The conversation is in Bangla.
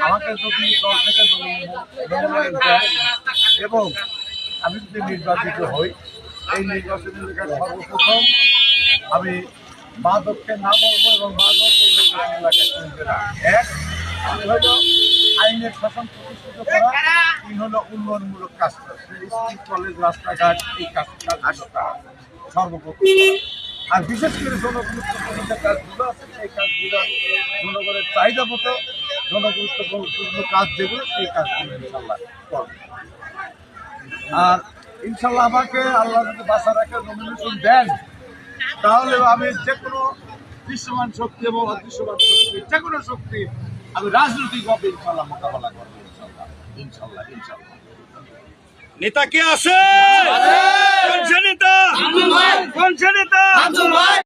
আমাকে যদি দল থেকে মনোনয়ন দেয় এবং আমি যদি নির্বাচিত হই, এই নির্বাচনী সর্বপ্রথম আমি মাদককে না বলবো এবং মাদক এই এলাকায় চলবে না। এক, আমি হলো আইনের শাসন প্রতিষ্ঠিত করা, তিন হলো উন্নয়নমূলক কাজটা, স্কুল কলেজ রাস্তাঘাট এই কাজটা সর্বপ্রথম। আর বিশেষ করে জনগুরুত্বপূর্ণ যে কাজগুলো আছে সেই কাজগুলো জনগণের চাহিদা মতো জনগুরুত্বপূর্ণ কাজ যেগুলো সেই কাজগুলো ইনশাল্লাহ করবে। আর ইনশাল্লাহ আমাকে আল্লাহ যদি বাঁচা রাখে নমিনেশন দেন, তাহলে আমি যে কোনো দৃশ্যমান শক্তি এবং অদৃশ্যমান শক্তি যে কোনো শক্তি আমি রাজনৈতিকভাবে ইনশাল্লাহ মোকাবেলা করবো। ইনশাল্লাহ ইনশাল্লাহ ইনশাল্লাহ। নেতা কে আছে? কোন নেতা?